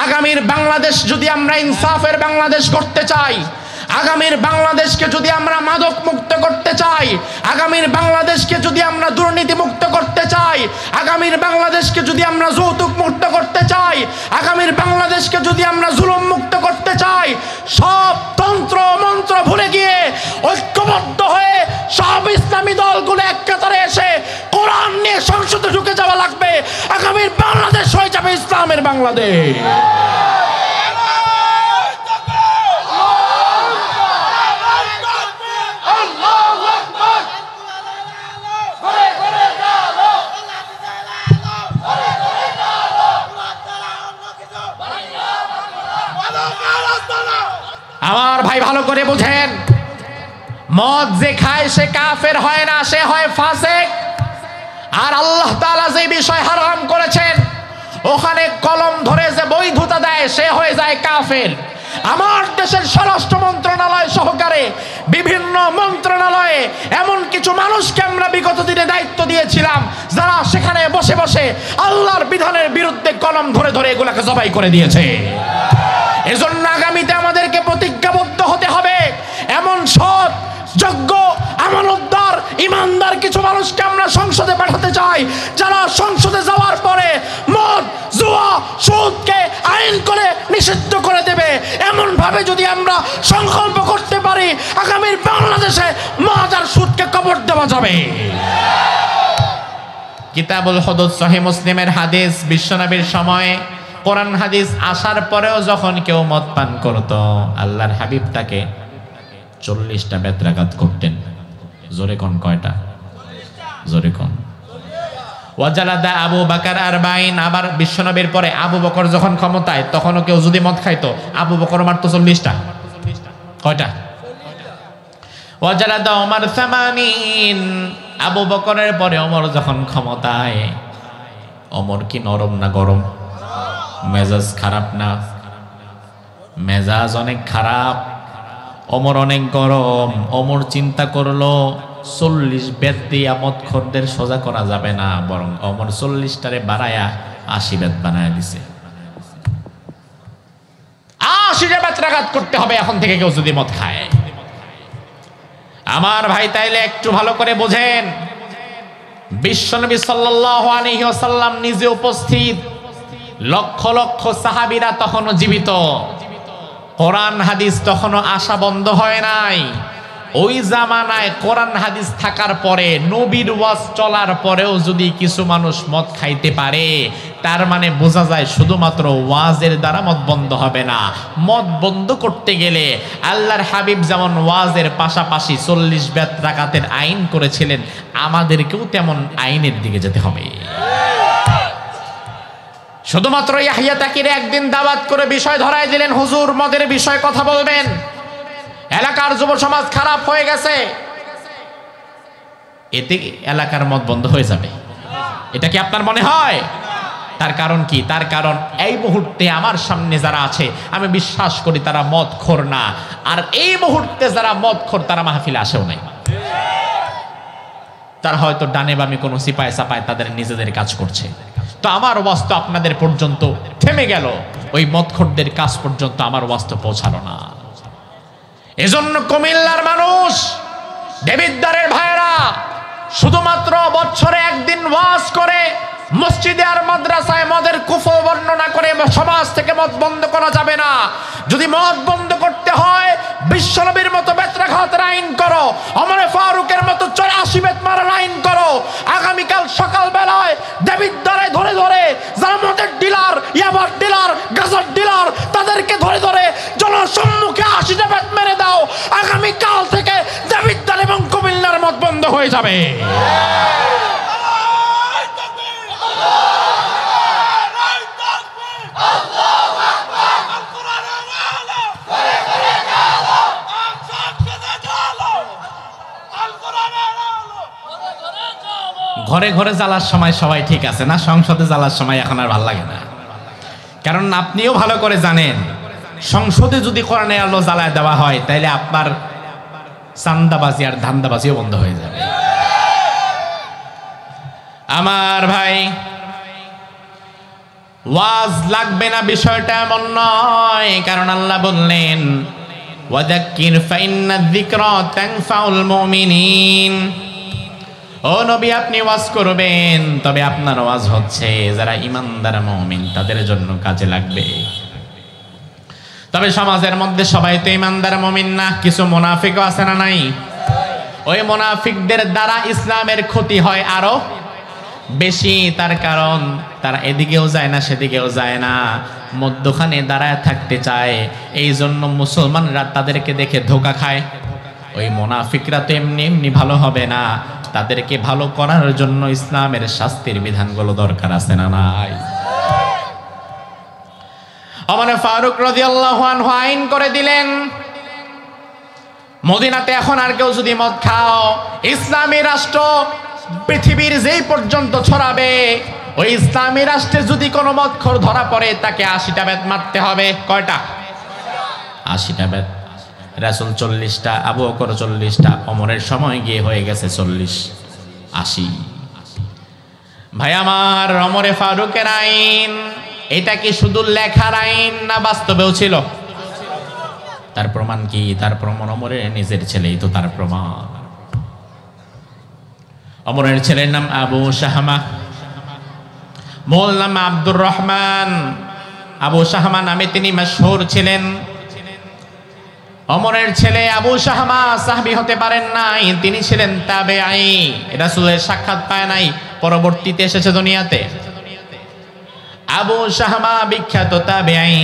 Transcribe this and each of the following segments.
আগামীর বাংলাদেশ যদি আমরা ইনসাফের বাংলাদেশ করতে চাই, আগামীর বাংলাদেশকে যদি আমরা মাদক মুক্ত করতে চাই, আগামীর বাংলাদেশকে যদি আমরা দুর্নীতি মুক্ত করতে চাই, আগামীর বাংলাদেশকে যদি আমরা যৌতুক মুক্ত করতে চাই, আগামীর বাংলাদেশকে যদি আমরা জুলুম মুক্ত করতে চাই, সব তন্ত্র মন্ত্র ভুলে গিয়ে ঐক্যবদ্ধ হয়ে সব ইসলামী দলগুলো এক কাতারে এসে কোরআন নিয়ে সংসদে ঢুকে যাওয়া লাগবে। আগামীর বাংলাদেশ হয়ে যাবে ইসলামের বাংলাদেশ। আমার ভাই ভালো করে বুঝেন, মদ যে খায় সে কাফের হয় না, সে হয় ফাসিক। আর আল্লাহ তাআলা যে বিষয় হারাম করেছেন ওখানে কলম ধরে যে বৈধতা দেয় সে হয়ে যায় কাফের। আমার দেশের স্বরাষ্ট্র মন্ত্রণালয় সহকারে বিভিন্ন মন্ত্রণালয়ে এমন কিছু মানুষকে আমরা বিগত দিনে দায়িত্ব দিয়েছিলাম যারা সেখানে বসে বসে আল্লাহর বিধানের বিরুদ্ধে কলম ধরে ধরে এগুলাকে জবাই করে দিয়েছে। এজন্য আগামীতে আমাদেরকে প্রতিজ্ঞাবদ্ধ হতে হবে, এমন সৎ যোগ্য আমানতদার ইমানদার কিছু মানুষকে আমরা সংসদে পাঠাতে চাই যারা সংসদে যাওয়ার পরে মদ জুয়া সুদকে আইন করে নিষিদ্ধ করে দেবে। এমন ভাবে যদি আমরা সংকল্প করতে পারি আগামীর বাংলাদেশে মদ আর সুদকে কবর দেওয়া যাবে। কিতাবুল হুদুদ সহিহ মুসলিমের হাদিস, বিশ্বনবীর সময়ে কোরআন হাদিস আসার পরেও যখন কেউ মদ পান করত আল্লাহর হাবিব তাকে 40টা বেত্রাঘাত করতেন। জোরে কোন কয়টা? জোরে কোন। ওয়াজালাদা আবু বকর 40। আবার বিশ্বনবীর পরে আবু বকর যখন ক্ষমতায় তখনও কেউ যদি মদ খাইতো আবু বকর মারতো 40টা। কয়টা? ওয়াজালাদা ওমর 80। আবু বকরের পরে ওমর যখন ক্ষমতায়, ওমর কি নরম না গরম? মেজাজ খারাপ না? মেজাজ অনেক খারাপ, ওমর অনেক গরম। ওমর চিন্তা করলো 40 বেত দিয়া মদখোরদের সোজা করা যাবে না, বরং ওমর 40টারে বাড়ায়া 80 বেত বানায় দিছে। 80টা বেত্রাঘাত করতে হবে এখন থেকে কেউ যদি মদ খায়। আমার ভাই তাইলে একটু ভালো করে বোঝেন, বিশ্বনবী সাল্লাল্লাহু আলাইহি ওয়াসাল্লাম নিজে উপস্থিত, লক্ষ লক্ষ সাহাবীরা তখনও জীবিত, কোরআন হাদিস তখনও আসা বন্ধ হয় নাই। ওই জামানায় কোরআন হাদিস থাকার পরে, নবীর ওয়াজ চলার পরেও যদি কিছু মানুষ মদ খাইতে পারে তার মানে বোঝা যায় শুধুমাত্র ওয়াজের দ্বারা মদ বন্ধ হবে না। মদ বন্ধ করতে গেলে আল্লাহর হাবিব যেমন ওয়াজের পাশাপাশি 40 বেত্রাঘাতের আইন করেছিলেন, আমাদেরকেও তেমন আইনের দিকে যেতে হবে। শুধুমাত্র ইয়াহইয়া তাকিরে একদিন দাওয়াত করে বিষয় ধরায় দিলেন, হুজুর মদের বিষয়ে কথা বলবেন, এলাকার যুব সমাজ খারাপ হয়ে গেছে, এতে এলাকার মদ বন্ধ হয়ে যাবে, এটা কি আপনার মনে হয়? তার কারণ কি? তার কারণ এই মুহূর্তে আমার সামনে যারা আছে আমি বিশ্বাস করি তারা মদখোর না, আর এই মুহূর্তে যারা মদখোর তারা মাহফিলে আসেও নাই। তারা হয়তো ডানে বামে কোনো সিপায় সাপায় তাদের নিজেদের কাজ করছে। তো আমার ওয়াজ তো আপনাদের পর্যন্ত থেমে গেল, ওই মদখোরদের কাজ পর্যন্ত আমার ওয়াজ তো পৌঁছালো না। এজন্য কুমিল্লার মানুষ, দেবিদ্বারের ভাইয়েরা, শুধুমাত্র বছরে একদিন ওয়াজ করে মসজিদে আর মাদ্রাসায় মদের কুফর বর্ণনা করে সমাজ থেকে মদ বন্ধ করা যাবে না। যদি মদ বন্ধ করতে হয় বিশ্বনবীর মতো বেত্রাঘাতের আইন করো, ওমর ফারুকের মতো 84 বেত মারার আইন করো। আগামীকাল সকাল বেলায় দেবিদ্বারে ধরে ধরে যারা মদের ডিলার, ইয়াবার ডিলার, গাজার ডিলার তাদেরকে ধরে ধরে জনসম্মুখে 80টা বেত মেরে দাও। আগামীকাল থেকে দেবিদ্বার এবং কুমিল্লার মদ বন্ধ হয়ে যাবে। ঘরে ঘরে জ্বালার সময় সবাই ঠিক আছে না, সংসদে জ্বালার সময় এখন আর ভাল লাগে না। কারণ আপনিও ভালো করে জানেন সংসদে যদি কোরআনে আলো জ্বালায় দেওয়া হয় তাইলে আপনার চান্দাবাজি আর ধান্দাবাজিও বন্ধ হয়ে যাবে। আমার ভাই ওয়াজ লাগবে না বিষয়টা এমন নয়, কারণ আল্লাহ বললেন ওয়াযাক্কির ফাইন্না যিকরা তানফাউল মুমিনিন। ও নবী, আপনি ওয়াজ করবেন, তবে আপনার ওয়াজ হচ্ছে যারা ঈমানদার মুমিন তাদের জন্য কাজে লাগবে। তবে সমাজের মধ্যে সবাই তো ঈমানদার মুমিন না, কিছু মুনাফিকও আছে না নাই? ওই মুনাফিকদের দ্বারা ইসলামের ক্ষতি হয় আরো বেশি। তার কারণ তারা এদিকেও যায় না সেদিকেও যায় না, মধ্যখানে দাঁড়ায় থাকতে চায়। এই জন্য মুসলমানরা তাদেরকে দেখে ধোঁকা খায়। ওই মুনাফিকরা তো এমনি এমনি ভালো হবে না, তাদেরকে ভালো করার জন্য ইসলামের শাস্তির বিধানগুলো দরকার আছে না নাই? ওমর ফারুক রাদিয়াল্লাহু আনহু আইন করে দিলেন, মদিনাতে এখন আর কেউ যদি মদ খাও, ইসলামী রাষ্ট্র পৃথিবীর যেই পর্যন্ত ছড়াবে, ওই ইসলামী রাষ্ট্রে যদি কোনো মদখোর ধরা পড়ে তাকে 80টা বেত মারতে হবে। কয়টা? 80টা বেত। রাসূল 40টা, আবু বকর 40টা, ওমরের সময় গিয়ে হয়ে গেছে 40, 80। ভাই আমার, ওমরে ফারুকের আইন এটা কি শুধু লেখার আইন না বাস্তবেও ছিল? তার প্রমাণ কি? তার প্রমাণ ওমরের নিজের ছেলেই তো তার প্রমাণ। ওমরের ছেলের নাম আবু শাহমা, মূল নাম আব্দুর রহমান। আবু শাহমা নামে তিনি মাশহুর ছিলেন। ওমরের ছেলে আবু শাহমা সাহাবী হতে পারেন নাই, তিনি ছিলেন তাবেঈ, রাসূলের সাক্ষাৎ পায় নাই, পরবর্তীতে এসেছে দুনিয়াতে। আবু শাহমা বিখ্যাত তাবেঈ,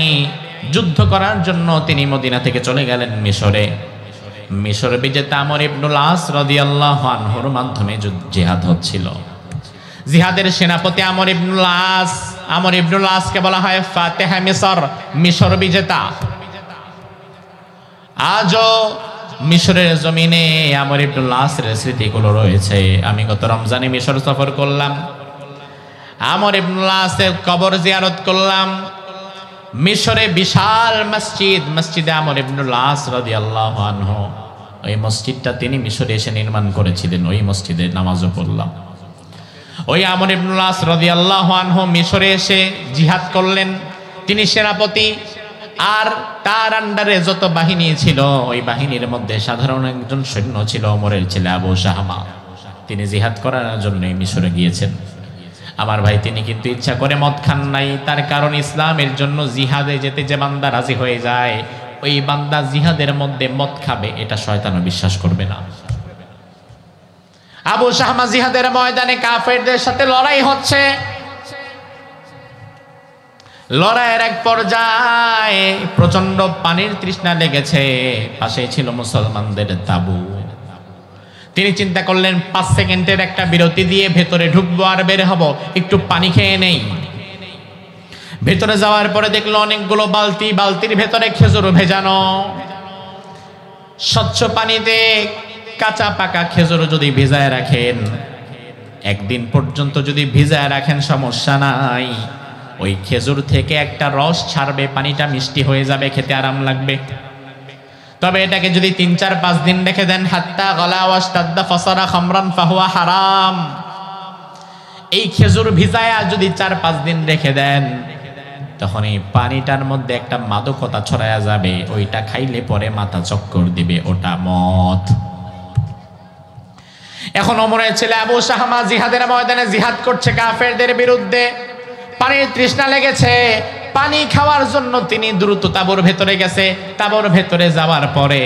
যুদ্ধ করার জন্য তিনি মদিনা থেকে চলে গেলেন মিশরে। মিশর বিজেতা আমর ইবনুল আস রাদিয়াল্লাহু আনহুর মাধ্যমে জিহাদ হচ্ছিল। জিহাদের সেনাপতি আমর ইবনুল আস, আমর ইবনুল আসকে বলা হয় ফাতেহা মিশর, মিশর বিজেতা। আজও মিশরের জমিনে আমর ইবনুল আসের স্মৃতিগুলো রয়েছে। আমি গত রমজানে মিশর সফর করলাম, আমর ইবনুল আসের কবর জিয়ারত করলাম। মিশরে বিশাল মসজিদ, মসজিদে আমর ইবনুল আস রাদিয়াল্লাহু আনহু, ওই মসজিদটা তিনি মিশরে এসে নির্মাণ করেছিলেন। ওই মসজিদে নামাজও পড়লাম। ওই আমর ইবনুল আস রাদিয়াল্লাহু আনহু মিশরে এসে জিহাদ করলেন। তিনি সেনাপতি, আর তার আন্ডারে যত বাহিনী ছিল ওই বাহিনীর মধ্যে সাধারণ একজন সৈন্য ছিল ওমরের ছেলে আবু শাহমা। তিনি জিহাদ করার জন্য মিশরে গিয়েছেন। আমার ভাই, তিনি কিন্তু ইচ্ছা করে মদ খান নাই। তার কারণ ইসলামের জন্য জিহাদে যেতে যে বান্দা রাজি হয়ে যায়, ওই বান্দা জিহাদের মধ্যে মদ খাবে এটা শয়তানও বিশ্বাস করবে না। আবু শাহমা জিহাদের ময়দানে কাফেরদের সাথে লড়াই হচ্ছে। লড়াইয়ের এক পর্যায়ে প্রচন্ড পানির তৃষ্ণা লেগেছে, পাশেই ছিল মুসলমানদের তাঁবু। তিনি চিন্তা করলেন 5 সেকেন্ডের একটা বিরতি দিয়ে ভেতরে ঢুকবো আর বের হব, একটু পানি খেয়ে নেই। ভেতরে যাওয়ার পরে দেখলো অনেকগুলো বালতি, বালতির ভেতরে খেজুর ভেজানো। স্বচ্ছ পানিতে কাঁচা পাকা খেজুর যদি ভিজায় রাখেন, একদিন পর্যন্ত যদি ভিজায় রাখেন সমস্যা নাই, ওই খেজুর থেকে একটা রস ছাড়বে, পানিটা মিষ্টি হয়ে যাবে, খেতে আরাম লাগবে। তবে এটাকে যদি 3-4-5 দিন রেখে দেন, হাত্তা গলা ওয়াস্তাদ্দা ফাসারা খামরান ফাহুয়া হারাম, এই খেজুর ভিজায়া যদি 4-5 দিন রেখে দেন, তখন এই পানিটার মধ্যে একটা মাদকতা ছড়ায়া যাবে, ওইটা খাইলে পরে মাথা চক্কর দিবে, ওটা মদ। এখন ওমরের ছেলে আবু শাহমা জিহাদের ময়দানে জিহাদ করছে কাফেরদের বিরুদ্ধে। পানির তৃষ্ণা লেগেছে, পানি খাওয়ার জন্য তিনি দ্রুত তাঁবুর ভেতরে গেছে। তাঁবুর ভেতরে যাওয়ার পরে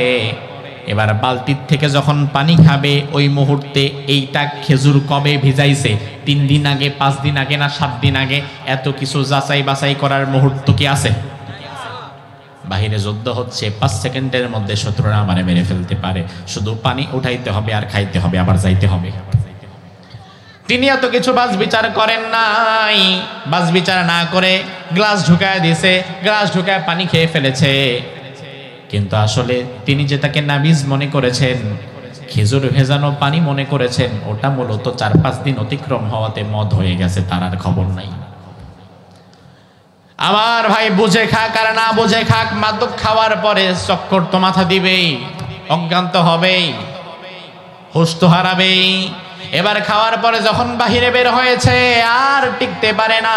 এবার বালতির থেকে যখন পানি খাবে, ওই মুহূর্তে এইটা খেজুর কবে ভিজাইছে, 3 দিন আগে, 5 দিন আগে না 7 দিন আগে, এত কিছু যাচাই বাছাই করার মুহূর্ত কি আছে? বাহিরে যুদ্ধ হচ্ছে, 5 সেকেন্ডের মধ্যে শত্রুরা আমারে মেরে ফেলতে পারে, শুধু পানি উঠাইতে হবে আর খাইতে হবে, আবার যাইতে হবে। তিনি এত কিছু বাজ বিচার করেন নাই। বাজ বিচার না করে গ্লাস ঢুকায় দিয়েছে, গ্লাস ঢুকায় পানি খেয়ে ফেলেছে। কিন্তু আসলে তিনি যে তাকে নাবিজ মনে করেছেন, খেজুর ভেজানো পানি মনে করেছেন, ওটা মূলত 4-5 দিন অতিক্রম হওয়াতে মদ হয়ে গেছে, তার আর খবর নাই। আমার ভাই, বুঝে খাক আর না বুঝে খাক, মাদক খাওয়ার পরে চক্কর তো মাথা দিবেই, অজ্ঞান তো হবেই, হুশ তো হারাবেই। এবার খাওয়ার পরে যখন বাহিরে বের হয়েছে আর টিকতে পারে না,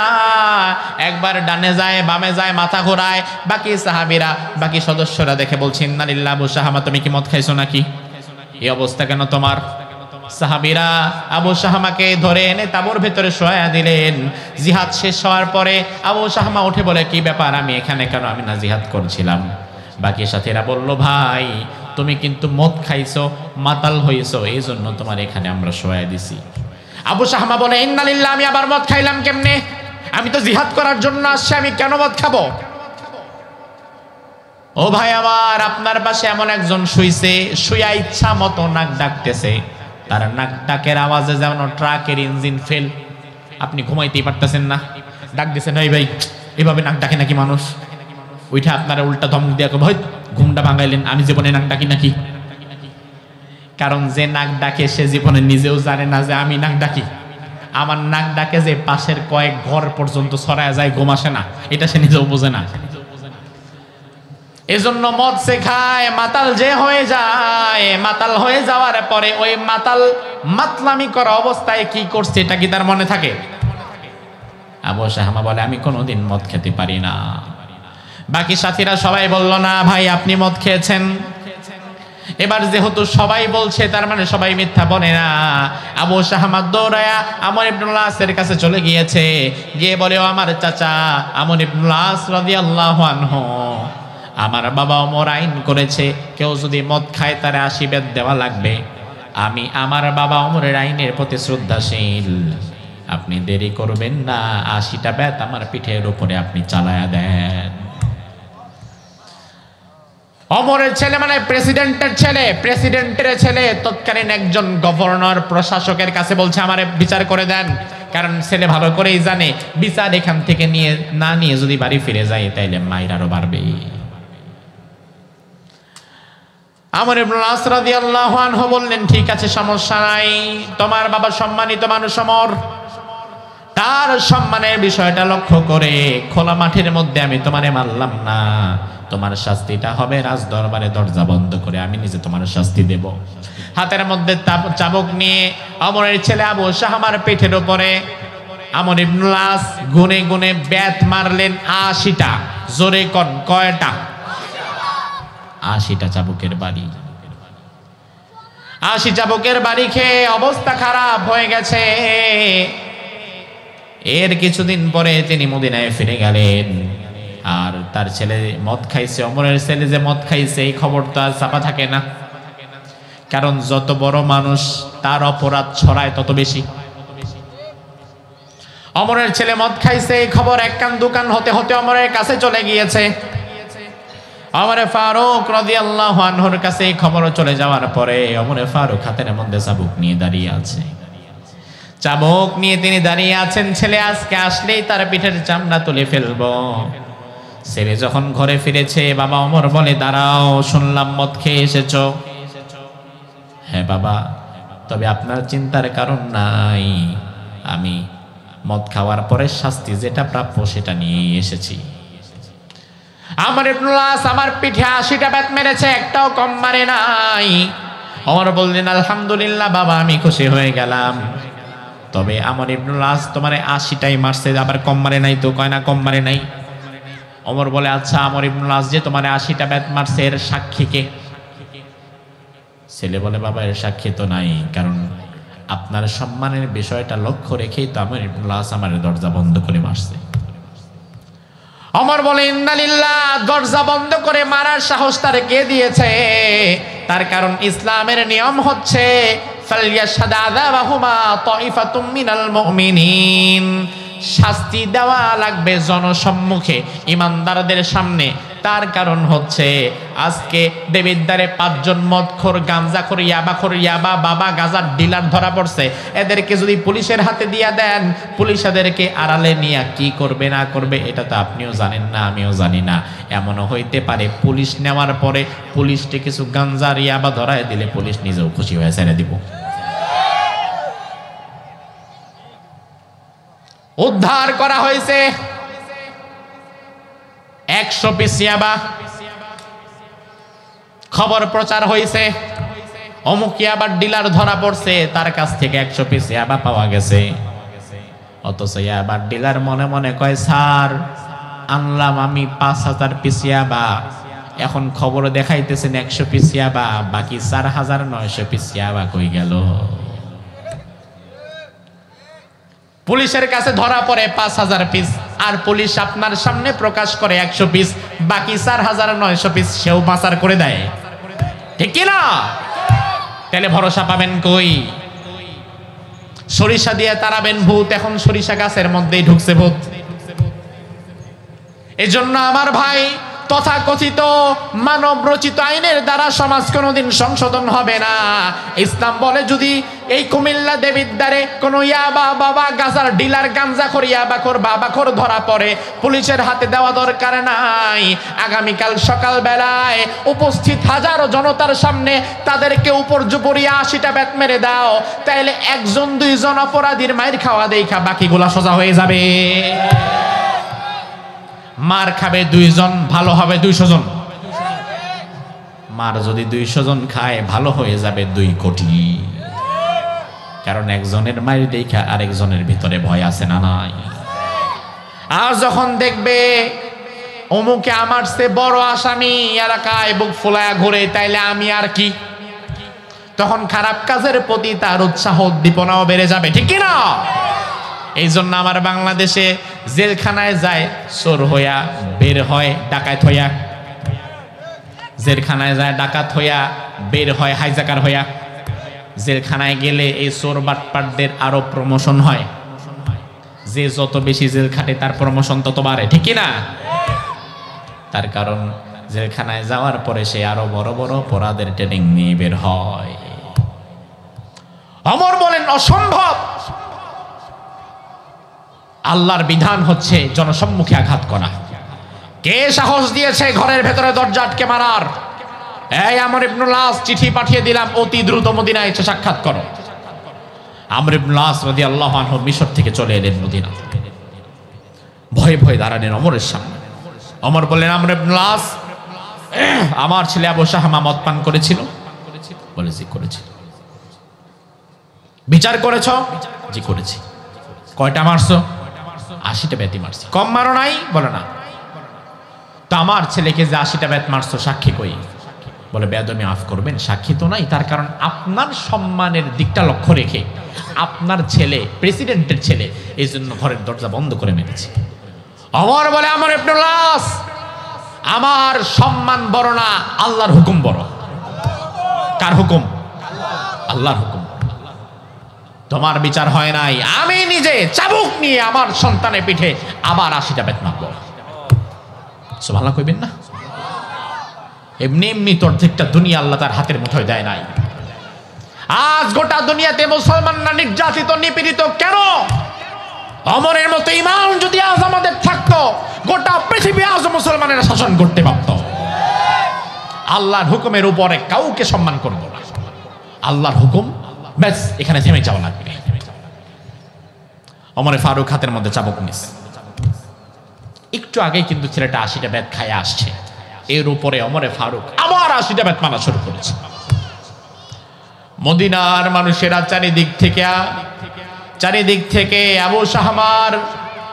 একবার ডানে যায় বামে যায় মাথা ঘোরায়। বাকি সাহাবীরা বাকি সদস্যরা দেখে বলছে ইন্নালিল্লাহ, আবু শাহামা তুমি কি মদ খাইছো নাকি? এই অবস্থা কেন তোমার? সাহাবীরা আবু শাহামাকে ধরে এনে তাঁবুর ভেতরে শোয়া দিলেন। জিহাদ শেষ হওয়ার পরে আবু শাহামা উঠে বলে কি ব্যাপার, আমি এখানে কেন? আমি না জিহাদ করছিলাম। বাকি সাথীরা বলল ভাই তুমি কিন্তু মদ খাইছো, মাতাল হইছো, এই জন্য তোমার এখানে আমরা শোয়া দিছি। আবু শাহামা বলে ইন্নালিল্লাহ, আমি আবার মদ খাইলাম কেমনে? আমি তো জিহাদ করার জন্য আসছি, আমি কেন মদ খাবো? ও ভাই আমার, আপনার পাশে এমন একজন শুইছে, শুয়া ইচ্ছা মতো নাক ডাকতেছে, তার নাক ডাকের আওয়াজে যেমন ট্রাকের ইঞ্জিন ফেল। আপনি ঘুমাইতেই পারতেছেন না, ডাক দিচ্ছেন এই ভাই, এভাবে নাক ডাকে নাকি মানুষ? ওইটা আপনারা উল্টা ধমক দিয়ে ভাই ঘুমটা ভাঙাইলেন, আমি জীবনে নাক ডাকি নাকি? কারণ যে নাক ডাকে সে জীবনে নিজেও জানে না যে আমি নাক ডাকি। আমার নাক ডাকে যে পাশের কয়েক ঘর পর্যন্ত ছড়ায় যায়, ঘুম আসে না, এটা সে নিজেও বোঝে না। এজন্য মদ সে খায়, মাতাল যে হয়ে যায়, মাতাল হয়ে যাওয়ার পরে ওই মাতাল মাতলামি করা অবস্থায় কি করছে এটা কি তার মনে থাকে? আবু শাহামা বলে আমি কোনোদিন মদ খেতে পারি না। বাকি সাথীরা সবাই বলল না ভাই আপনি মদ খেয়েছেন। এবার যেহেতু সবাই বলছে তার মানে সবাই মিথ্যা বলে না। আবু শাহামা দৌড়ায়া আমর ইবনুল আসের কাছে চলে গিয়েছে, গিয়ে বলে ও আমার চাচা আমর ইবনুল আস রাদিয়াল্লাহু আনহু, আমার বাবা ওমর আইন করেছে কেউ যদি মদ খায় তারে 80 বেত দেওয়া লাগবে। আমি আমার বাবা ওমরের আইনের প্রতি শ্রদ্ধাশীল, আপনি দেরি করবেন না, 80টা বেত আমার পিঠের উপরে আপনি চালায়া দেন। ওমরের ছেলে মানে প্রেসিডেন্টের ছেলে, প্রেসিডেন্টের ছেলে তৎকালীন একজন গভর্নর প্রশাসকের কাছে বলছে আমারে বিচার করে দেন। কারণ ছেলে ভালো করেই জানে বিচার এখান থেকে নিয়ে যদি বাড়ি ফিরে যায় তাইলে মাইর আরো বাড়বে। আমর ইবনুল আস রাদিয়াল্লাহু আনহু বললেন ঠিক আছে সমস্যা নাই, তোমার বাবা সম্মানিত মানুষ ওমর, তার সম্মানের বিষয়টা লক্ষ্য করে খোলা মাঠের মধ্যে আমি তোমারে মারলাম না, তোমার শাস্তিটা হবে রাজ দরবারে দরজা বন্ধ করে আমি নিজে তোমার শাস্তি দেব। হাতের মধ্যে চাবুক নিয়ে ওমরের ছেলে আবু শাহামার পিঠের উপরে আমর ইবনুল আস গুনে গুনে বেত মারলেন 80টা। জোরে কোন কয়টা? 80টা চাবুকের বাড়ি। 80 চাবুকের বাড়ি খেয়ে অবস্থা খারাপ হয়ে গেছে। এর কিছুদিন পরে তিনি মদিনায় ফিরে গেলেন। আর তার ছেলে মদ খাইছে, ওমরের ছেলে যে মদ খাইছে এই খবর তো আর চাপা থাকে না, কারণ যত বড় মানুষ তার অপরাধ ছড়ায় তত বেশি। ওমরের ছেলে মদ খাইছে এই খবর এক কান দুকান হতে হতে ওমরের কাছে চলে গিয়েছে। ওমরে ফারুক রাদিয়াল্লাহু আনহুর কাছে এই খবর চলে যাওয়ার পরে ওমরে ফারুক হাতের মধ্যে চাবুক নিয়ে দাঁড়িয়ে আছে। চাবুক নিয়ে তিনি দাঁড়িয়ে আছেন, ছেলে আজকে আসলেই তার পিঠের চামড়া তুলে ফেলবো। ছেলে যখন ঘরে ফিরেছে বাবা ওমর বলে দাঁড়াও, শুনলাম মদ খেয়ে এসেছো। হ্যাঁ বাবা, তবে আপনার চিন্তার কারণ নাই, আমি মদ খাওয়ার পরে শাস্তি যেটা প্রাপ্য সেটা নিয়ে এসেছি। আমর ইবনুল আস আমার পিঠে 80টা বেত মেরেছে, একটাও কম মারে নাই। ওমর বললেন আলহামদুলিল্লাহ বাবা, আমি খুশি হয়ে গেলাম। তবে আমর ইবনুল আস তোমারে 80টাই মারছে, আবার কম মারে নাই তো? কয় না কম মারে নাই। ওমর বলে আচ্ছা আমর ইবনুল আস যে তোমারে 80টা বেত মারছে এর সাক্ষী কে? ছেলে বলে বাবা এর সাক্ষী তো নাই, কারণ আপনার সম্মানের বিষয়টা লক্ষ্য রেখেই তো আমর ইবনুল আস আমার দরজা বন্ধ করে মারছে। ওমর বলে ইন্নালিল্লাহ, দরজা বন্ধ করে মারার সাহস তার কে দিয়েছে? তার কারণ ইসলামের নিয়ম হচ্ছে ফালইয়াশহাদ আযাবাহুমা তাইফাতুম মিনাল মুমিনিন, শাস্তি দেওয়া লাগবে জনসম্মুখে ইমানদারদের সামনে। তার কারণ হচ্ছে আজকে দেবিদ্বারে 5 জন মদখোর, গাঁজাখোর, ইয়াবাখোর, ইয়াবা বাবা গাজার ডিলার ধরা পড়ছে। এদেরকে যদি পুলিশের হাতে দিয়ে দেন, পুলিশ এদেরকে আড়ালে নিয়ে কি করবে না করবে এটা তো আপনিও জানেন না, আমিও জানি না। এমনও হইতে পারে পুলিশ নেওয়ার পরে পুলিশকে কিছু গাঁজার ইয়াবা ধরায় দিলে পুলিশ নিজেও খুশি হয়ে ছেড়ে দিব। উদ্ধার করা হয়েছে 100 পিস ইয়াবা। খবর প্রচার হয়েছে, অমুক ইয়াবার ডিলার ধরা পড়ছে, তার কাছ থেকে 100 পিস ইয়াবা পাওয়া গেছে। অথচ ইয়াবার ডিলার মনে মনে কয়, স্যার আনলাম আমি 5000 পিস ইয়াবা, এখন খবর দেখাইতেছেন 100 পিস ইয়াবা, বাকি 4900 পিস ইয়াবা কই গেল? পুলিশের কাছে ধরা পড়ে 5000 পিস, আর পুলিশ আপনার সামনে প্রকাশ করে 100 পিস, বাকি 4900 পিস সেও পাচার করে দেয়, ঠিক কি না? তাহলে ভরসা পাবেন কই? সরিষা দিয়ে তাড়াবেন ভূত, এখন সরিষা গাছের মধ্যেই ঢুকছে ভূত। এজন্য আমার ভাই, তথাকথিত মানব রচিত আইনের দ্বারা সমাজ কোনোদিন সংশোধন হবে না। ইসলাম বলে যদি এই কুমিল্লা দেবিদ্বারে কোনো ইয়াবা বাবা গাজার ডিলার গাঞ্জাখোর ইয়াবাখোর বাবাখোর ধরা পড়ে, পুলিশের হাতে দেওয়া দরকার নাই। আগামীকাল সকাল বেলায় উপস্থিত হাজারো জনতার সামনে তাদেরকে উপর জুপরিয়া 80টা ব্যাট মেরে দাও, তাইলে 1-2 অপরাধীর মাইর খাওয়া দেখা বাকিগুলা সোজা হয়ে যাবে। মার খাবে 2 জন, ভালো হবে 200 জন। মার যদি 200 জন খায়, ভালো হয়ে যাবে 2 কোটি। কারণ একজনের মায়ের দেখা আরেকজনের ভিতরে ভয় আছে না নাই? আর যখন দেখবে অমুকে আমার চেয়ে বড় আসামি এলাকায় বুক ফুলায়া ঘুরে, তাইলে আমি আর কি, তখন খারাপ কাজের প্রতি তার উৎসাহ উদ্দীপনাও বেড়ে যাবে, ঠিক কি না? এই জন্য আমার বাংলাদেশে জেলখানায় যায় চোর হইয়া, বের হয় ডাকাত হইয়া। জেলখানায় যায় ডাকাত হইয়া, বের হয় হাইজাকার হইয়া। জেলখানায় গেলে এই চোর বাটপাটদের আরো প্রমোশন হয়। যে যত বেশি জেল খাটে তার প্রমোশন তত বাড়ে, ঠিক কি না? তার কারণ জেলখানায় যাওয়ার পরে সে আরো বড় বড় অপরাধের ট্রেনিং নিয়ে বের হয়। অমর বলেন অসম্ভব। আল্লাহর বিধান হচ্ছে জনসম্মুখে আঘাত করা। কে সাহস দিয়েছে ঘরের ভেতরে দরজা আটকে মারার? এই আমর ইবনুল আস, চিঠি পাঠিয়ে দিলাম, অতি দ্রুত মদিনায় এসে সাক্ষাৎ করো। আমর ইবনুল আস রাদিয়াল্লাহু আনহু মিশর থেকে চলে এলেন মদিনা। ভয়ে ভয়ে দাঁড়ালেন অমরের সামনে। অমর বললেন, আমর ইবনুল আস, আমার ছেলে আবু শাহমা মদ পান করেছিল? বলেছি করেছি। বিচার করেছ? জি করেছি। কয়টা মারছো? 80টা ব্যাটি মারছি। কম মারো নাই? বলে না। তো আমার ছেলেকে যে 80টা ব্যাট মারছো, সাক্ষী কই? বলে বেয়াদবি মাফ করবেন, সাক্ষী তো নাই। তার কারণ আপনার সম্মানের দিকটা লক্ষ্য রেখে আপনার ছেলে প্রেসিডেন্টের ছেলে, এই জন্য ঘরের দরজা বন্ধ করে মেরেছে। অমর বলে, আমর ইবনুল আস, আমার সম্মান বড় না, আল্লাহর হুকুম বড়। কার হুকুম? আল্লাহর হুকুম। তোমার বিচার হয় নাই, আমি নিজে চাবুক নিয়ে আমার সন্তানের পিঠে আবার 80টা ব্যাট মারবো। সুবহানাল্লাহ কইবেন না? এমনি এমনি তোর দিকটা দুনিয়া আল্লাহ তার হাতের মুঠোয় দেয় নাই। আজ গোটা দুনিয়াতে মুসলমানরা নির্যাতিত নিপীড়িত কেন? অমরের মতো ঈমান যদি আজ আমাদের থাকতো, গোটা পৃথিবী আজ মুসলমানের শাসন করতে পারত। আল্লাহর হুকুমের উপরে কাউকে সম্মান করব না। আল্লাহর হুকুম, ব্যাস, এখানে থেমে যাওয়া লাগবে। ওমরে ফারুক হাতের মধ্যে চাবুক নিছে। একটু আগেই কিন্তু ছেলেটা 80টা ব্যাট খায় আসছে, এর উপরে ওমরে ফারুক আবার 80টা ব্যাট মারা শুরু করেছে। মদিনার মানুষেরা চারিদিক থেকে আবু শাহমার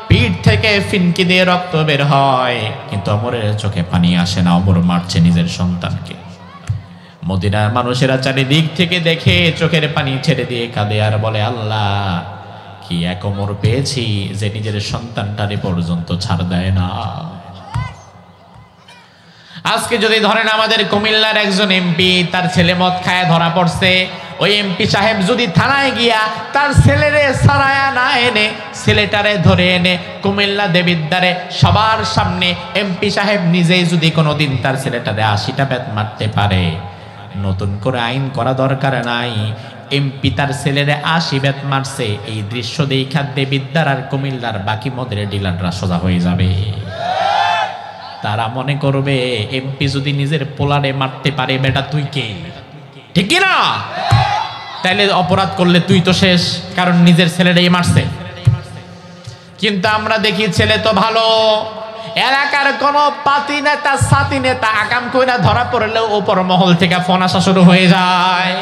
পিঠ থেকে ফিনকি দিয়ে রক্ত বের হয়, কিন্তু ওমরের চোখে পানি আসে না। ওমর মারছে নিজের সন্তানকে। মদিনার মানুষেরা চারিদিক থেকে দেখে চোখের পানি ছেড়ে দিয়ে কাঁদে আর বলে, আল্লাহ, কি এক ওমর পেয়েছি যে নিজের সন্তানটারে পর্যন্ত ছাড় দেয় না। আজকে যদি ধরেন আমাদের কুমিল্লার একজন এমপি, তার ছেলে মদ খায় ধরা পড়ছে, ওই এমপি সাহেব যদি থানায় গিয়া তার ছেলেরে ছাড়ায়া না এনে, ছেলেটারে ধরে এনে কুমিল্লা দেবিদ্বারে সবার সামনে এমপি সাহেব নিজেই যদি কোনোদিন তার ছেলেটারে 80টা ব্যাট মারতে পারে, নতুন করে আইন করা দরকার নাই। এমপি তার ছেলেরে 80 ব্যাট মারছে, এই দৃশ্য দেখা দেবিদ্বার আর কুমিল্লার বাকি মদের ডিলাররা সোজা হয়ে যাবে। তারা মনে করবে, এমপি যদি নিজের পোলারে মারতে পারে, বেটা তুই কে? ঠিক না? তাইলে অপরাধ করলে তুই তো শেষ, কারণ নিজের ছেলেটাই মারছে। কিন্তু আমরা দেখি ছেলে তো ভালো, এলাকার কোন পাতি নেতা সাতি নেতা আকাম কইরা ধরা পড়লেও উপর মহল থেকে ফোন আসা শুরু হয়ে যায়।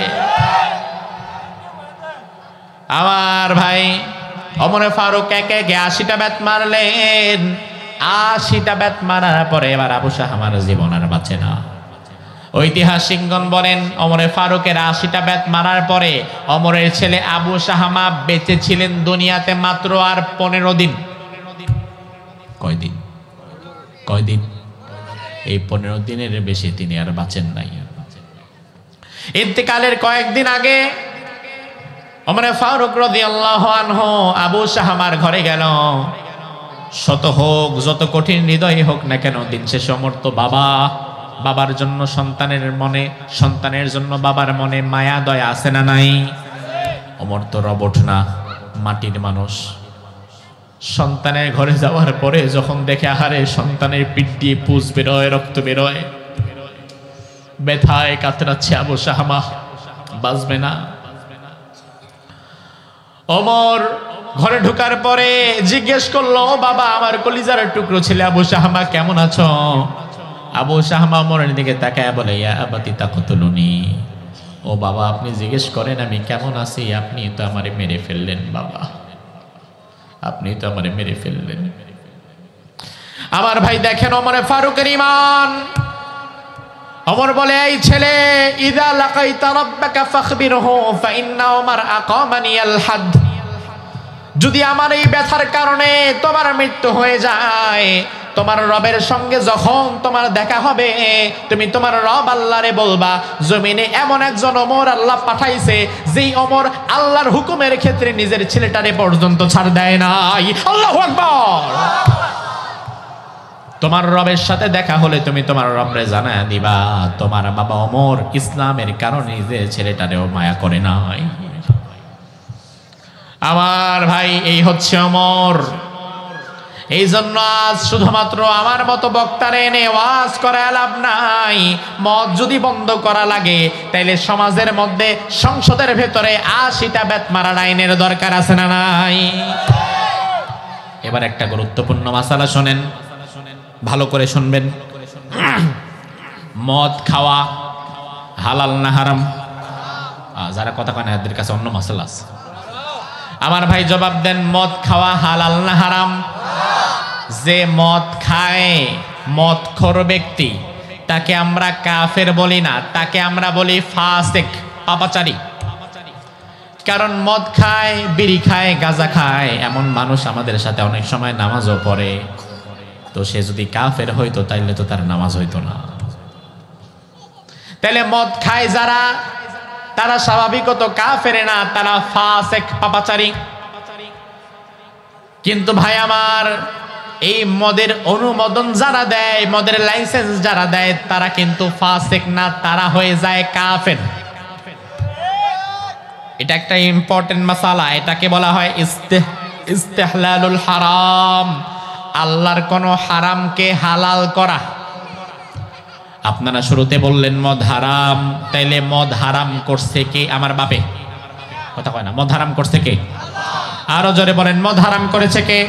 আমার ভাই ওমরে ফারুক একে 80টা বেত মারলেন। 80টা বেত মারার পরে এবার আবু শাহামার জীবন আর বাঁচে না। ঐতিহাসিকগণ বলেন ওমরে ফারুকের 80টা বেত মারার পরে ওমরের ছেলে আবু শাহামা বেঁচে ছিলেন দুনিয়াতে মাত্র আর 15 দিন। কয়দিন? এই 15 দিনের বেশি তিনি আর বাঁচেন নাই। ইন্তেকালের কয়েকদিন আগে ওমরে ফারুক রাদিয়াল্লাহু আনহু আবু শাহামার ঘরে গেল। শত হোক যত কঠিন হৃদয় হোক না কেন, দিন শেষে ওমর তো বাবার জন্য সন্তানের মনে, সন্তানের জন্য বাবার মনে মায়া দয়া আছে না নাই? ওমর তো রবট না, মাটির মানুষ। সন্তানের ঘরে যাওয়ার পরে যখন দেখে আহারে সন্তানের পিঠ দিয়ে পুজ বেরোয়, রক্ত বেরোয়, ব্যথায় কাতরাচ্ছে আবু শাহামা, বাঁচবে না। ওমর ঘরে ঢোকার পরে জিজ্ঞেস করলো, বাবা আমার কলিজার টুকরো ছেলে আবু শাহামা কেমন আছো? আবু শাহামা ওমরের দিকে তাকায় বলে, ইয়া আবাতি তাকতুলুনি, ও বাবা আপনি জিজ্ঞেস করেন আমি কেমন আছি, আপনি তো আমারে মেরে ফেললেন বাবা, আপনি তো আমারে মেরে ফেললেন। আমার ভাই দেখেন ওমরে ফারুকের ঈমান। ওমর বলে, এই ছেলে ইযা লাকাইতা রাব্বাকা ফাখবিরহু ফাইন্না ওমর আকামানিয়াল হাদ, যদি আমার এই ব্যথার কারণে তোমার মৃত্যু হয়ে যায়, তোমার রবের সঙ্গে যখন তোমার দেখা হবে তুমি তোমার রব আল্লাহরে বলবা জমিনে এমন একজন ওমর আল্লাহ পাঠাইছে যেই ওমর আল্লাহর হুকুমের ক্ষেত্রে নিজের ছেলেটারে পর্যন্ত ছাড় দেয় নাই। আল্লাহু আকবার। তোমার রবের সাথে দেখা হলে তুমি তোমার রবরে জানায় দিবা তোমার বাবা ওমর ইসলামের কারণে নিজের ছেলেটারেও মায়া করে নাই। আমার ভাই এই হচ্ছে ওমর। এই জন্য আজ শুধুমাত্র আমার মতো বক্তারে এনে ওয়াজ করা লাভ নাই। মদ যদি বন্ধ করা লাগে তাইলে সমাজের মধ্যে সংসদের ভেতরে 80টা বেত মারার আইনের দরকার আছে না নাই? এবার একটা গুরুত্বপূর্ণ মাসালা শোনেন, ভালো করে শুনবেন। মদ খাওয়া হালাল না হারাম? যারা কথা কয় না এদের কাছে অন্য মাসালা আছে। আমার ভাই জবাব দেন, মদ খাওয়া হালাল না হারাম? যে মদ খায়, মদখোর ব্যক্তি, তাকে আমরা কাফের বলি না, তাকে আমরা বলি ফাসিক, পাপাচারী। কারণ মদ খায়, বিড়ি খায়, গাঁজা খায় এমন মানুষ আমাদের সাথে অনেক সময় নামাজও পড়ে। তো সে যদি কাফের হইতো তাইলে তো তার নামাজ হইতো না। তাইলে মদ খায় যারা, তারা স্বাভাবিকত কাফের না, তারা ফাসিক, পাপাচারী। কিন্তু ভাই আমার, এই মদের অনুমোদন যারা দেয়, মদের লাইসেন্স যারা দেয়, তারা কিন্তু ফাসিক না, তারা হয়ে যায় কাফের। এটা একটা ইম্পর্টেন্ট মাসালা। এটাকে বলা হয় ইস্তিহলালুল হারাম, আল্লাহর কোন হারামকে হালাল করা। আপনারা শুরুতে বললেন মদ হারাম, তাইলে মদ হারাম করছে কে? আমার বাপে। কথা কয় না, মদ হারাম করছে কে? আরো জোরে বলেন, মদ হারাম করেছে কে?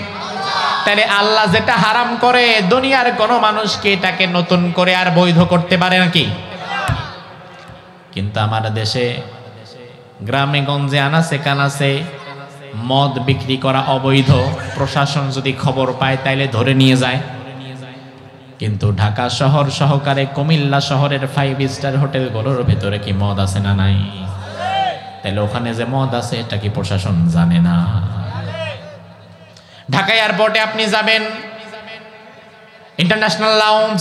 তাহলে আল্লাহ যেটা হারাম করে দুনিয়ার কোন মানুষকে এটাকে নতুন করে আর বৈধ করতে পারে নাকি? কিন্তু আমার দেশে গ্রামে গঞ্জে আনাচে কানাচে মদ বিক্রি করা অবৈধ। প্রশাসন যদি খবর পায় তাইলে ধরে নিয়ে যায়। কিন্তু ঢাকা শহর সহকারে কুমিল্লা শহরের 5 স্টার হোটেলগুলোর ভেতরে কি মদ আছে না নাই? তাহলে ওখানে যে মদ আছে এটা কি প্রশাসন জানে না? ঢাকা এয়ারপোর্টে আপনি যাবেন, ইন্টারন্যাশনাল লাউঞ্জ,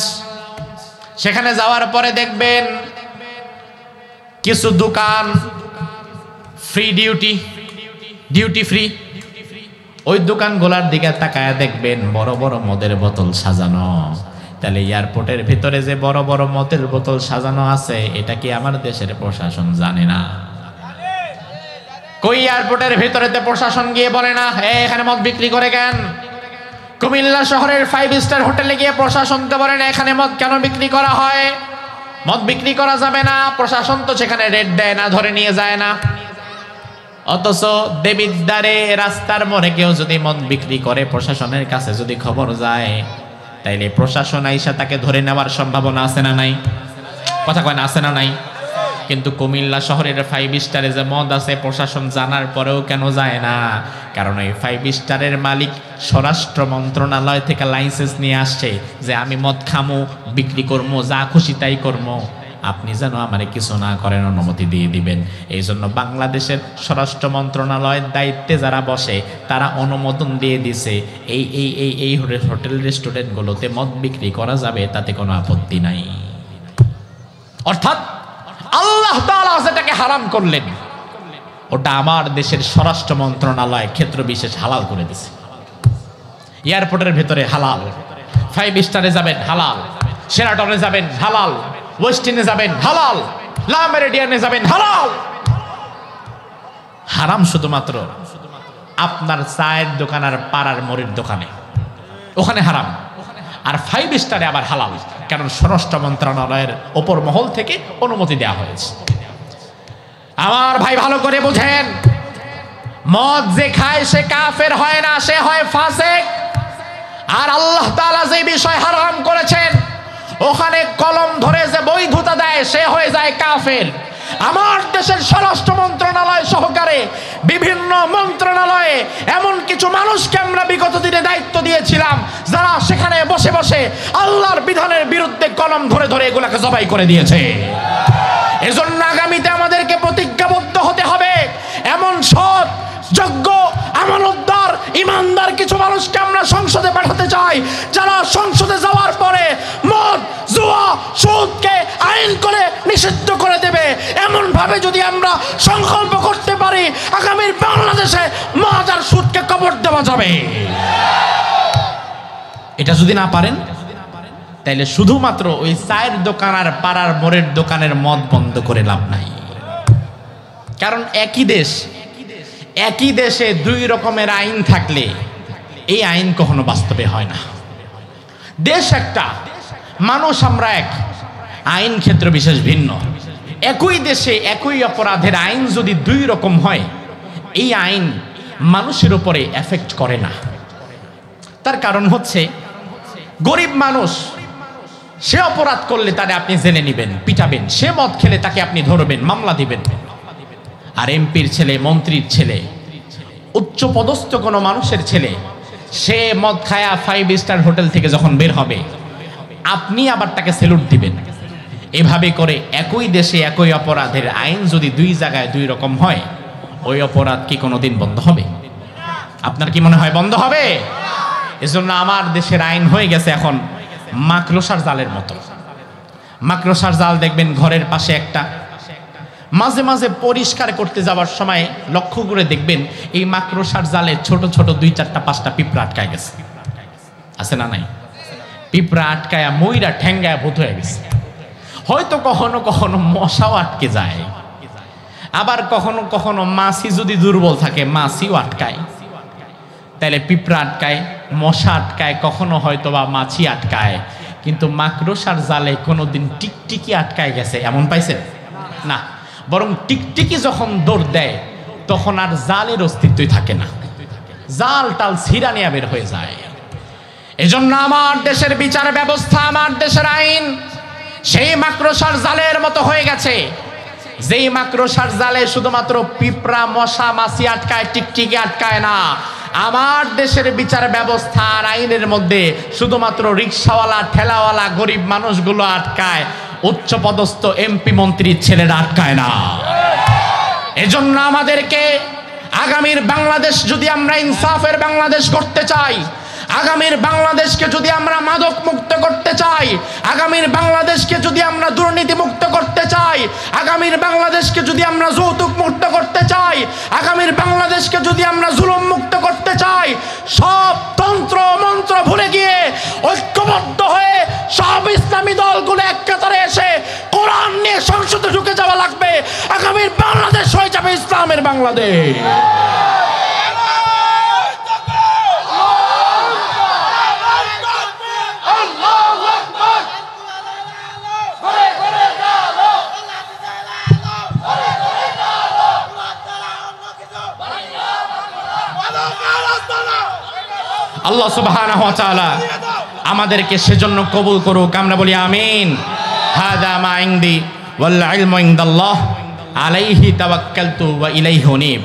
সেখানে যাওয়ার পরে দেখবেন কিছু দোকান ফ্রি ডিউটি ফ্রি। ওই দোকানগুলোর দিকে তাকায় দেখবেন বড় বড় মদের বোতল সাজানো। তাহলে এয়ারপোর্টের ভিতরে যে বড় বড় মদের বোতল সাজানো আছে এটা কি আমার দেশের প্রশাসন জানে না? কই এয়ারপোর্টের ভিতরেতে প্রশাসন গিয়ে বলে না এখানে মদ বিক্রি করে কেন? কুমিল্লা শহরের 5 স্টার হোটেলে গিয়ে প্রশাসন তো বলে না এখানে মদ কেন বিক্রি করা হয়? মদ বিক্রি করা যাবে না। প্রশাসন তো সেখানে রেড দেয় না, ধরে নিয়ে যায় না। অথচ দেবিদ্বারে রাস্তার মোড়ে কেউ যদি মদ বিক্রি করে প্রশাসনের কাছে যদি খবর যায়, তাইলে প্রশাসন আইসা তাকে ধরে নেওয়ার সম্ভাবনা আছে না নাই? কথা কয় না, আছে না নাই? কিন্তু কুমিল্লা শহরের 5 স্টারে যে মদ আছে প্রশাসন জানার পরেও কেন যায় না? কারণ ওই 5 স্টারের মালিক স্বরাষ্ট্র মন্ত্রণালয় থেকে লাইসেন্স নিয়ে আসছে যে আমি মদ খামো, বিক্রি করবো, যা খুশি তাই করবো, আপনি যেন আমারে কিছু না করেন অনুমতি দিয়ে দিবেন। এই জন্য বাংলাদেশের স্বরাষ্ট্র মন্ত্রণালয়ের দায়িত্বে যারা বসে তারা অনুমোদন দিয়ে দিছে এই হোটেল রেস্টুরেন্টগুলোতে মদ বিক্রি করা যাবে, তাতে কোনো আপত্তি নাই। অর্থাৎ আল্লাহ তাআলা যেটাকে হারাম করলেন ওটা আমার দেশের স্বরাষ্ট্র মন্ত্রণালয় ক্ষেত্র বিশেষ হালাল করে দিছে। এয়ারপোর্টের ভেতরে হালাল, 5 স্টারে যাবেন হালাল, শেরাটনে যাবেন হালাল, ওয়েস্টিনে যাবেন হালাল, লা মেরিডিয়ানে যাবেন হালাল। হারাম শুধুমাত্র আপনার চায়ের দোকান আর পাড়ার মুড়ির দোকানে, ওখানে হারাম। আর 5 স্টারে আবার হালাল, কারণ স্বরাষ্ট্র মন্ত্রণালয়ের ওপর মহল থেকে অনুমতি দেওয়া হয়েছে। আমার ভাই ভালো করে বুঝেন, মদ যে খায় সে কাফের হয় না, সে হয় ফাসিক। আর আল্লাহ তাআলা যে বিষয় হারাম করেছেন ওখানে কলম ধরে যে বৈধতা দেয় সে হয়ে যায় কাফের। আমার দেশের স্বরাষ্ট্র মন্ত্রণালয় সহকারে বিভিন্ন মন্ত্রণালয়ে এমন কিছু মানুষকে আমরা বিগত দিনে দায়িত্ব দিয়েছিলাম যারা সেখানে বসে বসে আল্লাহর বিধানের বিরুদ্ধে কলম ধরে ধরে এগুলাকে জবাই করে দিয়েছে। এজন্য আগামীতে আমাদেরকে প্রতিজ্ঞাবদ্ধ হতে হবে, এমন সৎ যোগ্য আমানতদার ইমানদার কিছু মানুষকে আমরা সংসদে পাঠাতে চাই, যারা সংসদে যাওয়ার পরে মদ, জুয়া, সুদকে আইন করে নিষিদ্ধ করে দেবে। এমন ভাবে যদি আমরা সংকল্প করতে পারি আগামীর বাংলাদেশে মদ আর সুদকে কবর দেওয়া যাবে। এটা যদি না পারেন তাইলে শুধুমাত্র ওই চায়ের দোকান আর পাড়ার মোড়ের দোকানের মদ বন্ধ করে লাভ নাই। কারণ একই দেশে 2 রকমের আইন থাকলে এই আইন কখনো বাস্তবে হয় না। দেশ একটা, মানুষ আমরা এক, আইন ক্ষেত্র বিশেষ ভিন্ন। একই দেশে একই অপরাধের আইন যদি 2 রকম হয় এই আইন মানুষের উপরে এফেক্ট করে না। তার কারণ হচ্ছে গরিব মানুষ সে অপরাধ করলে তারে আপনি জেনে নেবেন, পিটাবেন। সে মদ খেলে তাকে আপনি ধরবেন, মামলা দিবেন। আর এমপির ছেলে, মন্ত্রীর ছেলে, উচ্চ পদস্থ কোনো মানুষের ছেলে সে মদ খায়া 5 স্টার হোটেল থেকে যখন বের হবে আপনি আবার তাকে স্যালুট দিবেন। এভাবে করে একই দেশে একই অপরাধের আইন যদি 2 জায়গায় 2 রকম হয় ওই অপরাধ কি কোনোদিন বন্ধ হবে? আপনার কি মনে হয় বন্ধ হবে? এজন্য আমার দেশের আইন হয়ে গেছে এখন মাকড়সার জালের মতো। মাকড়সার জাল দেখবেন ঘরের পাশে একটা, মাঝে মাঝে পরিষ্কার করতে যাওয়ার সময় লক্ষ্য করে দেখবেন এই মাকড়সার জালে ছোট ছোট 2, 4, 5টা পিঁপড়া আটকায় গেছে, আছে না নাই? পিঁপড়া আটকায়া ময়রা ঠ্যাঙ্গায় ভূত হয়ে গেছে। হয়তো কখনো কখনো মশাও আটকে যায়, আবার কখনো কখনো মাছি যদি দুর্বল থাকে মাছিও আটকায়। তাইলে পিঁপড়া আটকায়, মশা আটকায়, কখনো হয়তো বা মাছি আটকায়, কিন্তু মাকড়সার জালে কোনোদিন টিকটিকি আটকায় গেছে এমন পাইছেন না? বরং টিকটিকি যখন দৌড় দেয় তখন আর জালের অস্তিত্বই থাকে না, জাল টাল ছিঁড়া নিয়ে বের হয়ে যায়। এজন্য আমার দেশের বিচার ব্যবস্থা, আমার দেশের আইন সেই মাকড়সার জালের মতো হয়ে গেছে, যেই মাকড়সার জালে শুধুমাত্র পিঁপড়া, মশা, মাছি আটকায়, টিকটিকি আটকায় না। আমার দেশের বিচার ব্যবস্থা আর আইনের মধ্যে শুধুমাত্র রিক্সাওয়ালা, ঠেলাওয়ালা, গরিব মানুষগুলো আটকায়, উচ্চ পদস্থ এমপি মন্ত্রীর ছেলেরা আটকায় না। এজন্য আমাদেরকে আগামীর বাংলাদেশ যদি আমরা ইনসাফের বাংলাদেশ করতে চাই, আগামীর বাংলাদেশকে যদি আমরা মাদক মুক্ত করতে চাই, আগামীর বাংলাদেশকে যদি আমরা দুর্নীতি মুক্ত করতে চাই, আগামীর বাংলাদেশকে যদি আমরা যৌতুক মুক্ত করতে চাই, আগামীর বাংলাদেশকে যদি আমরা জুলুম মুক্ত করতে চাই, সব তন্ত্র মন্ত্র ভুলে গিয়ে ঐক্যবদ্ধ হয়ে সব ইসলামী দলগুলো এক কাতারে এসে কোরআন নিয়ে সংসদে ঢুকে যাওয়া লাগবে। আগামীর বাংলাদেশ হয়ে যাবে ইসলামের বাংলাদেশ। আল্লাহ সুবহানাহু ওয়া তাআলা আমাদেরকে সেজন্য কবুল করুক, আমরা বলি আমিন। হাদা মা ইনদি ওয়াল ইলমু ইনদাল্লাহ আলাইহি তাওয়াক্কালতু ওয়া ইলাইহি উনীব।